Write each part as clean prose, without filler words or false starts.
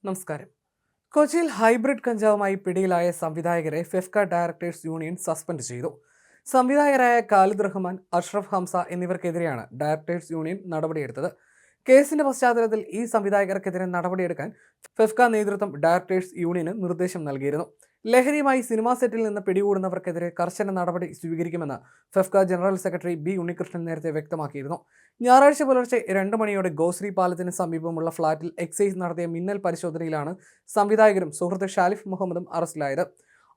നമസ്കാരം. കൊച്ചിയിൽ ഹൈബ്രിഡ് കഞ്ചാവുമായി പിടിയിലായ സംവിധായകരെ ഫെഫ്ക ഡയറക്ടേഴ്സ് യൂണിയൻ സസ്പെൻഡ് ചെയ്തു. സംവിധായകരായ ഖാലിദ് റഹ്മാൻ, അഷ്റഫ് ഹംസ എന്നിവർക്കെതിരെയാണ് ഡയറക്ടേഴ്സ് യൂണിയൻ നടപടിയെടുത്തത്. കേസിന്റെ പശ്ചാത്തലത്തിൽ ഈ സംവിധായകർക്കെതിരെ നടപടിയെടുക്കാൻ ഫെഫ്ക നേതൃത്വം ഡയറക്ടേഴ്സ് യൂണിയന് നിർദ്ദേശം നൽകിയിരുന്നു. ലഹരിയുമായി സിനിമാ സെറ്റിൽ നിന്ന് പിടികൂടുന്നവർക്കെതിരെ കർശന നടപടി സ്വീകരിക്കുമെന്ന് FEFKA general secretary B Unnikrishnan നേരത്തെ വ്യക്തമാക്കിയിരുന്നു. ഞായറാഴ്ച പുലർച്ചെ 2 മണിയോടെ ഗോശ്രീ പാലത്തിന് സമീപമുള്ള ഫ്ളാറ്റിൽ എക്സൈസ് നടത്തിയ മിന്നൽ പരിശോധനയിലാണ് സംവിധായകരും സുഹൃത്ത് ഷാലിഫ് മുഹമ്മദും അറസ്റ്റിലായത്.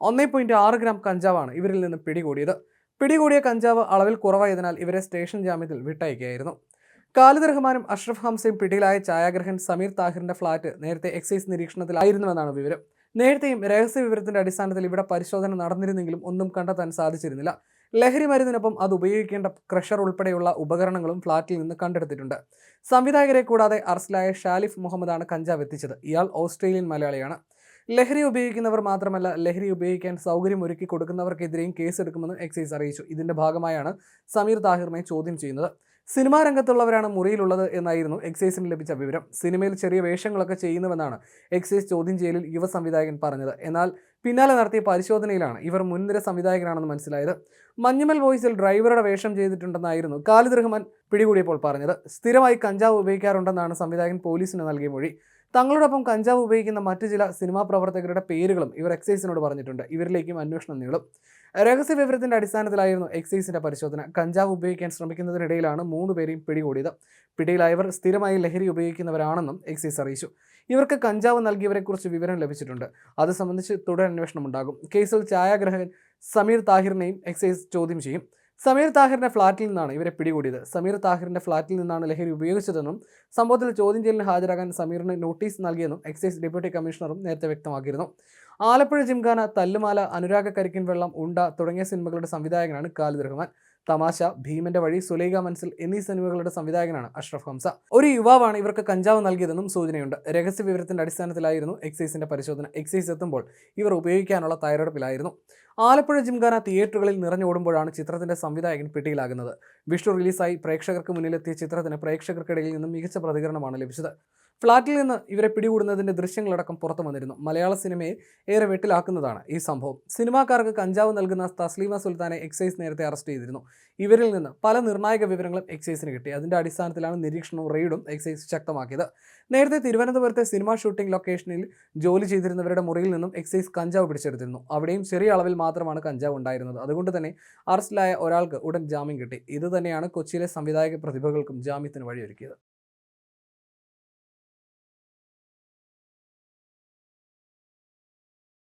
1.6 ഗ്രാം കഞ്ചാവാണ് ഇവരിൽ നിന്ന് പിടികൂടിയത്. പിടികൂടിയ കഞ്ചാവ് അളവിൽ കുറവായതിനാൽ ഇവരെ സ്റ്റേഷൻ ജാമ്യത്തിൽ വിട്ടയക്കുകയായിരുന്നു. ഖാലിദ് റഹ്മാനും അഷ്റഫ് ഹംസയും പിടിയിലായ ഛായാഗ്രഹൻ സമീർ താഹിറിന്റെ ഫ്ളാറ്റ് നേരത്തെ എക്സൈസ് നിരീക്ഷണത്തിലായിരുന്നുവെന്നാണ് വിവരം. നേരത്തെയും രഹസ്യ വിവരത്തിന്റെ അടിസ്ഥാനത്തിൽ ഇവിടെ പരിശോധന നടന്നിരുന്നെങ്കിലും ഒന്നും കണ്ടെത്താൻ സാധിച്ചിരുന്നില്ല. ലഹരി മരുന്നിനൊപ്പം അത് ഉപയോഗിക്കേണ്ട ക്രഷർ ഉൾപ്പെടെയുള്ള ഉപകരണങ്ങളും ഫ്ളാറ്റിൽ നിന്ന് കണ്ടെടുത്തിട്ടുണ്ട്. സംവിധായകരെ കൂടാതെ അറസ്റ്റിലായ ഷാലിഫ് മുഹമ്മദാണ് കഞ്ചാവ് എത്തിച്ചത്. ഇയാൾ ഓസ്ട്രേലിയൻ മലയാളിയാണ്. ലഹരി ഉപയോഗിക്കുന്നവർ മാത്രമല്ല, ലഹരി ഉപയോഗിക്കാൻ സൗകര്യം ഒരുക്കി കൊടുക്കുന്നവർക്കെതിരെയും കേസെടുക്കുമെന്ന് എക്സൈസ് അറിയിച്ചു. ഇതിന്റെ ഭാഗമായാണ് സമീർ താഹിറിനെ ചോദ്യം ചെയ്യുന്നത്. സിനിമാ രംഗത്തുള്ളവരാണ് മുറിയിലുള്ളത് എന്നായിരുന്നു എക്സൈസിന് ലഭിച്ച വിവരം. സിനിമയിൽ ചെറിയ വേഷങ്ങളൊക്കെ ചെയ്യുന്നുവെന്നാണ് എക്സൈസ് ചോദ്യം ചെയ്യലിൽ യുവ സംവിധായകൻ പറഞ്ഞത്. എന്നാൽ പിന്നാലെ നടത്തിയ പരിശോധനയിലാണ് ഇവർ മുൻനിര സംവിധായകനാണെന്ന് മനസ്സിലായത്. മഞ്ഞുമൽ വോയിസിൽ ഡ്രൈവറുടെ വേഷം ചെയ്തിട്ടുണ്ടെന്നായിരുന്നു ഖാലിദ് റഹ്മാൻ പിടികൂടിയപ്പോൾ പറഞ്ഞത്. സ്ഥിരമായി കഞ്ചാവ് ഉപയോഗിക്കാറുണ്ടെന്നാണ് സംവിധായകൻ പോലീസിന് നൽകിയ മൊഴി. തങ്ങളോടൊപ്പം കഞ്ചാവ് ഉപയോഗിക്കുന്ന മറ്റു ചില സിനിമാ പ്രവർത്തകരുടെ പേരുകളും ഇവർ എക്സൈസിനോട് പറഞ്ഞിട്ടുണ്ട്. ഇവരിലേക്കും അന്വേഷണം നീളും. രഹസ്യ വിവരത്തിന്റെ അടിസ്ഥാനത്തിലായിരുന്നു എക്സൈസിന്റെ പരിശോധന. കഞ്ചാവ് ഉപയോഗിക്കാൻ ശ്രമിക്കുന്നതിനിടയിലാണ് 3 പേരെയും പിടികൂടിയത്. പിടിയിലായവർ സ്ഥിരമായി ലഹരി ഉപയോഗിക്കുന്നവരാണെന്നും എക്സൈസ് അറിയിച്ചു. ഇവർക്ക് കഞ്ചാവ് നൽകിയവരെക്കുറിച്ച് വിവരം ലഭിച്ചിട്ടുണ്ട്. അത് സംബന്ധിച്ച് തുടരന്വേഷണം ഉണ്ടാകും. കേസിൽ ഛായാഗ്രഹകൻ സമീർ താഹിറിനെയും എക്സൈസ് ചോദ്യം ചെയ്യും. സമീർ താഹിറിന്റെ ഫ്ളാറ്റിൽ നിന്നാണ് ഇവരെ പിടികൂടിയത്. സമീർ താഹിറിന്റെ ഫ്ളാറ്റിൽ നിന്നാണ് ലഹരി ഉപയോഗിച്ചതെന്നും സംഭവത്തിൽ ചോദ്യം ചെയ്യലിന് ഹാജരാകാൻ സമീറിന് നോട്ടീസ് നൽകിയെന്നും എക്സൈസ് ഡെപ്യൂട്ടി കമ്മീഷണറും നേരത്തെ വ്യക്തമാക്കിയിരുന്നു. ആലപ്പുഴ ജിംഖാന, തല്ലുമാല, അനുരാഗ കരിക്കിൻ വെള്ളം, ഉണ്ട തുടങ്ങിയ സിനിമകളുടെ സംവിധായകനാണ് ഖാലിദ് റഹ്മാൻ. തമാശ, ഭീമന്റെ വഴി, സുലൈഖ മൻസിൽ എന്നീ സിനിമകളുടെ സംവിധായകനാണ് അഷ്റഫ് ഹംസ. ഒരു യുവാവാണ് ഇവർക്ക് കഞ്ചാവ് നൽകിയതെന്നും സൂചനയുണ്ട്. രഹസ്യ വിവരത്തിന്റെ അടിസ്ഥാനത്തിലായിരുന്നു എക്സൈസിന്റെ പരിശോധന. എക്സൈസ് എത്തുമ്പോൾ ഇവർ ഉപയോഗിക്കാനുള്ള തയ്യാറെടുപ്പിലായിരുന്നു. ആലപ്പുഴ ജിംഖാന തിയേറ്ററുകളിൽ നിറഞ്ഞോടുമ്പോഴാണ് ചിത്രത്തിന്റെ സംവിധായകൻ പിടിയിലാകുന്നത്. വിഷു റിലീസായി പ്രേക്ഷകർക്ക് മുന്നിലെത്തിയ ചിത്രത്തിന് പ്രേക്ഷകർക്കിടയിൽ നിന്നും മികച്ച പ്രതികരണമാണ് ലഭിച്ചത്. ഫ്ളാറ്റിൽ നിന്ന് ഇവരെ പിടികൂടുന്നതിന്റെ ദൃശ്യങ്ങളടക്കം പുറത്തു വന്നിരുന്നു. മലയാള സിനിമയെ ഏറെ വെട്ടിലാക്കുന്നതാണ് ഈ സംഭവം. സിനിമാക്കാർക്ക് കഞ്ചാവ് നൽകുന്ന തസ്ലീമ സുൽത്താനെ എക്സൈസ് നേരത്തെ അറസ്റ്റ് ചെയ്തിരുന്നു. ഇവരിൽ നിന്ന് പല നിർണായക വിവരങ്ങളും എക്സൈസിന് കിട്ടി. അതിന്റെ അടിസ്ഥാനത്തിലാണ് നിരീക്ഷണവും റെയ്ഡും എക്സൈസ് ശക്തമാക്കിയത്. നേരത്തെ തിരുവനന്തപുരത്തെ സിനിമാ ഷൂട്ടിംഗ് ലൊക്കേഷനിൽ ജോലി ചെയ്തിരുന്നവരുടെ മുറിയിൽ നിന്നും എക്സൈസ് കഞ്ചാവ് പിടിച്ചെടുത്തിരുന്നു. അവിടെയും ചെറിയ അളവിൽ മാത്രമാണ് കഞ്ചാവ് ഉണ്ടായിരുന്നത്. അതുകൊണ്ട് തന്നെ അറസ്റ്റിലായ ഒരാൾക്ക് ഉടൻ ജാമ്യം കിട്ടി. ഇത് തന്നെയാണ് കൊച്ചിയിലെ സംവിധായക പ്രതിഭകൾക്കും ജാമ്യത്തിന് വഴിയൊരുക്കിയത്.